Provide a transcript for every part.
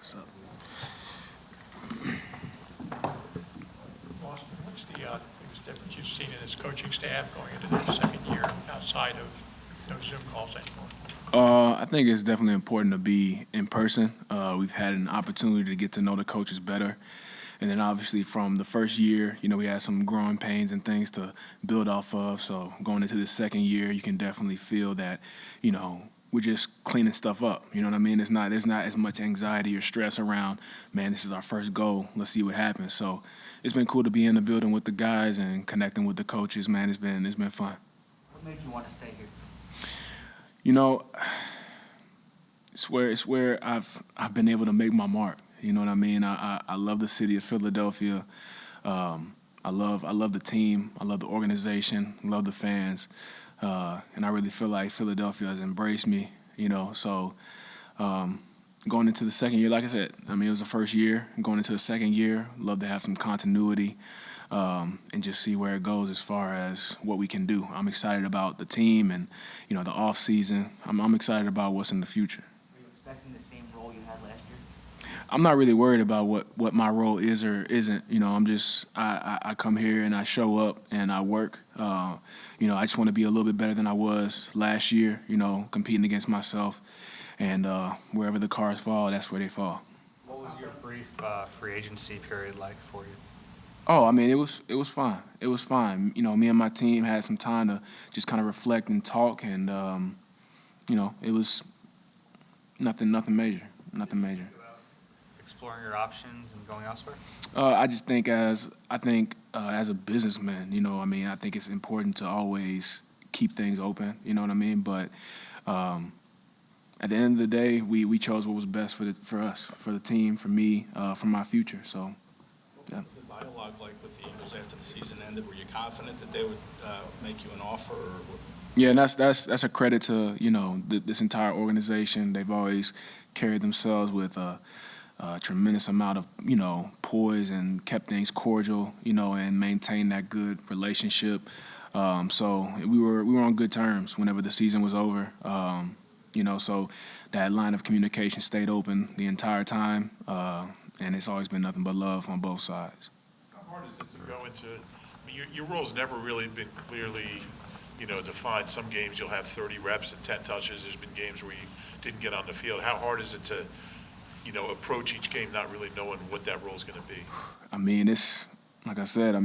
So. Austin, what's the biggest difference you've seen in this coaching staff going into their second year outside of no Zoom calls anymore? I think it's definitely important to be in person. We've had an opportunity to get to know the coaches better. And then obviously from the first year, we had some growing pains and things to build off of. So going into the second year, you can definitely feel that, we're just cleaning stuff up. You know what I mean? There's not as much anxiety or stress around, man, this is our first goal. Let's see what happens. So it's been cool to be in the building with the guys and connecting with the coaches, man. It's been fun. What made you want to stay here? You know, it's where I've been able to make my mark. You know what I mean? I love the city of Philadelphia. I love the team. I love the organization. I love the fans. And I really feel like Philadelphia has embraced me. So going into the second year, like I said, it was the first year. Going into the second year, love to have some continuity and just see where it goes as far as what we can do. I'm excited about the team and the off season. I'm excited about what's in the future. Were you expecting the same role you had last year? I'm not really worried about what my role is or isn't. I come here and I show up and I work. I just want to be a little bit better than I was last year, competing against myself. And wherever the cards fall, that's where they fall. What was your brief free agency period like for you? Oh, it was fine. It was fine. Me and my team had some time to just kind of reflect and talk, and it was nothing major. Nothing major. Exploring your options and going elsewhere? I just think as a businessman, I think it's important to always keep things open. You know what I mean? But at the end of the day, we chose what was best for us, for the team, for me, for my future. So, yeah. What was the dialogue like with the Eagles after the season ended? Were you confident that they would make you an offer? Yeah, and that's a credit to this entire organization. They've always carried themselves with a tremendous amount of poise and kept things cordial, and maintained that good relationship. So we were on good terms whenever the season was over. So that line of communication stayed open the entire time, and it's always been nothing but love on both sides. How hard is it to go into? Your role's never really been clearly, defined. Some games you'll have 30 reps and 10 touches. There's been games where you didn't get on the field. How hard is it to, approach each game not really knowing what that role is going to be? It's like I said.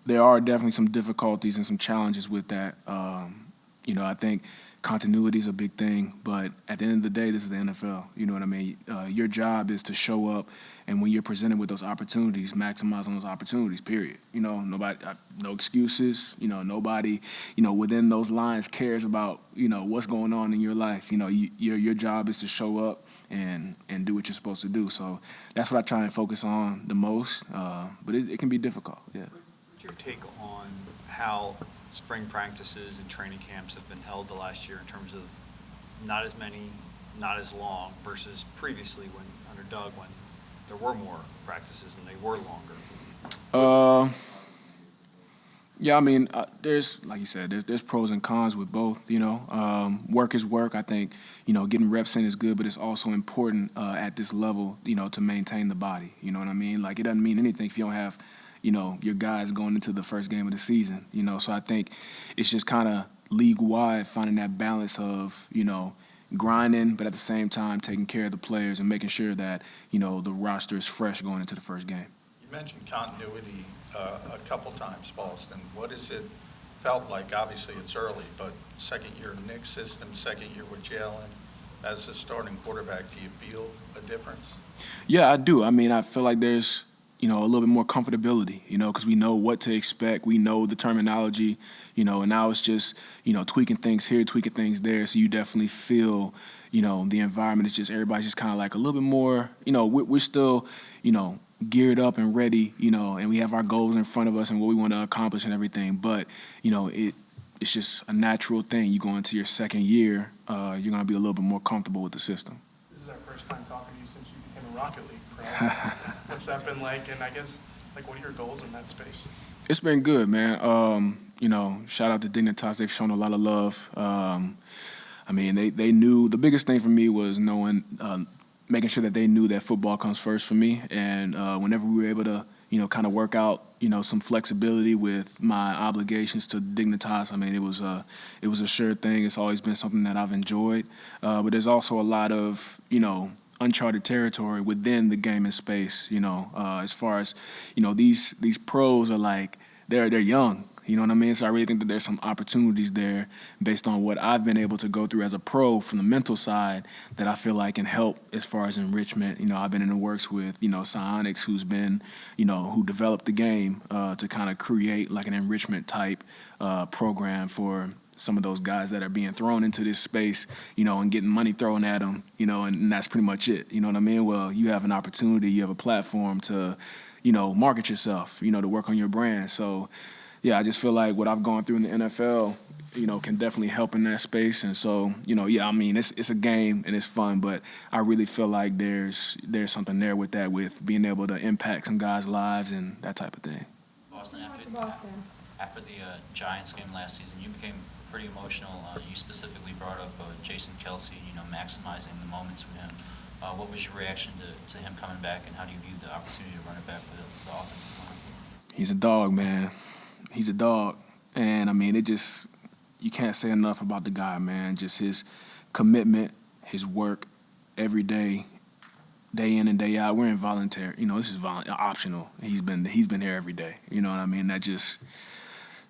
There are definitely some difficulties and some challenges with that. I think continuity is a big thing, but at the end of the day, this is the NFL. You know what I mean? Your job is to show up, and when you're presented with those opportunities, maximize on those opportunities, period. Nobody, no excuses. Nobody, within those lines cares about, what's going on in your life. Your job is to show up and do what you're supposed to do. So that's what I try and focus on the most, but it can be difficult, yeah. What's your take on how spring practices and training camps have been held the last year in terms of not as many, not as long versus previously under Doug when there were more practices and they were longer? Yeah, there's, like you said, there's pros and cons with both, Work is work. I think, getting reps in is good, but it's also important at this level, to maintain the body. You know what I mean? Like, it doesn't mean anything if you don't have your guys going into the first game of the season, So I think it's just kind of league-wide finding that balance of, grinding, but at the same time taking care of the players and making sure that, the roster is fresh going into the first game. You mentioned continuity a couple times, Boston. What has it felt like? Obviously, it's early, but second year Nick's system, second year with Jalen, as a starting quarterback, do you feel a difference? Yeah, I do. I feel like there's a little bit more comfortability, because we know what to expect. We know the terminology, and now it's just, tweaking things here, tweaking things there. So you definitely feel, the environment is just, everybody's just kind of like a little bit more, we're still, geared up and ready, and we have our goals in front of us and what we want to accomplish and everything. But, it's just a natural thing. You go into your second year, you're going to be a little bit more comfortable with the system. This is our first time talking to you since you became a Rocket League pro. What's that been like? And I guess, what are your goals in that space? It's been good, man. Shout out to Dignitas. They've shown a lot of love. They knew the biggest thing for me was knowing making sure that they knew that football comes first for me. And whenever we were able to, kind of work out, some flexibility with my obligations to Dignitas, I mean, it was a sure thing. It's always been something that I've enjoyed. But there's also a lot of, uncharted territory within the gaming space, as far as, these pros are like, they're young. You know what I mean? So I really think that there's some opportunities there based on what I've been able to go through as a pro from the mental side that I feel like can help as far as enrichment. I've been in the works with, Psionics, who's been, who developed the game to kind of create like an enrichment type program for some of those guys that are being thrown into this space, and getting money thrown at them, and that's pretty much it. You know what I mean? Well, you have an opportunity, you have a platform to, market yourself, to work on your brand. So, yeah, I just feel like what I've gone through in the NFL, can definitely help in that space. And so, yeah, I mean, it's a game and it's fun, but I really feel like there's something there with that, with being able to impact some guys' lives and that type of thing. Boston, after the Giants game last season, you became pretty emotional. You specifically brought up Jason Kelce, maximizing the moments with him. What was your reaction to him coming back, and how do you view the opportunity to run it back with the offensive line? He's a dog, man. He's a dog. And, I mean, you can't say enough about the guy, man. Just his commitment, his work every day in and day out. We're involuntary. This is optional. He's been here every day. You know what I mean? That just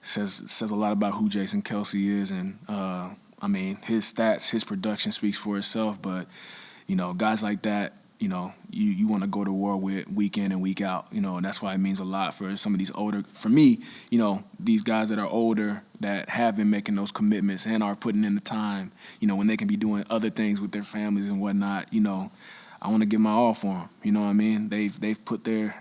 says a lot about who Jason Kelce is. And, I mean, his stats, his production speaks for itself. But, guys like that, you want to go to war with week in and week out, and that's why it means a lot for some of these older, for me, these guys that are older that have been making those commitments and are putting in the time, when they can be doing other things with their families and whatnot, I want to give my all for them. You know what I mean? They've put their,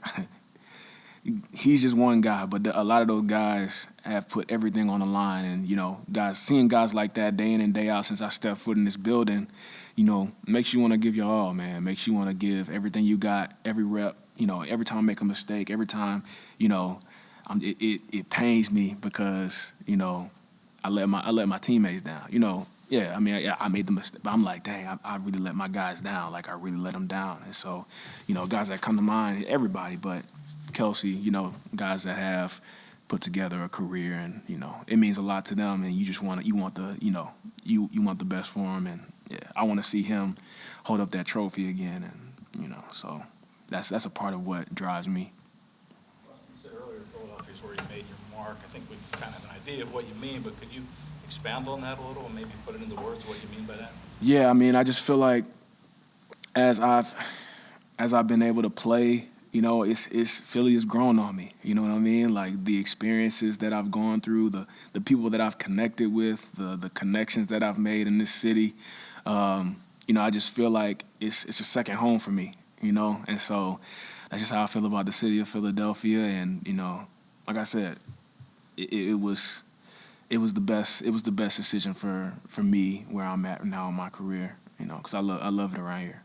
he's just one guy, but a lot of those guys have put everything on the line. And, seeing guys like that day in and day out since I stepped foot in this building, makes you want to give your all, man. Makes you want to give everything you got, every rep, every time I make a mistake, every time, it pains me because, I let my teammates down, Yeah, I mean, I made the mistake, but I'm like, dang, I really let my guys down. Like, I really let them down. And so, guys that come to mind, everybody, but Kelce, guys that have put together a career, and it means a lot to them, and you want the best for them, and yeah, I want to see him hold up that trophy again, and so that's a part of what drives me. Austin, you said earlier Philadelphia is where you made your mark. I think we kind of have an idea of what you mean, but could you expound on that a little and maybe put it into words what you mean by that? Yeah, I mean, I just feel like as I've been able to play, it's Philly has grown on me. You know what I mean? Like the experiences that I've gone through, the people that I've connected with, the connections that I've made in this city. I just feel like it's a second home for me. And so that's just how I feel about the city of Philadelphia. And like I said, it was the best. It was the best decision for me where I'm at now in my career. Because I love it around here.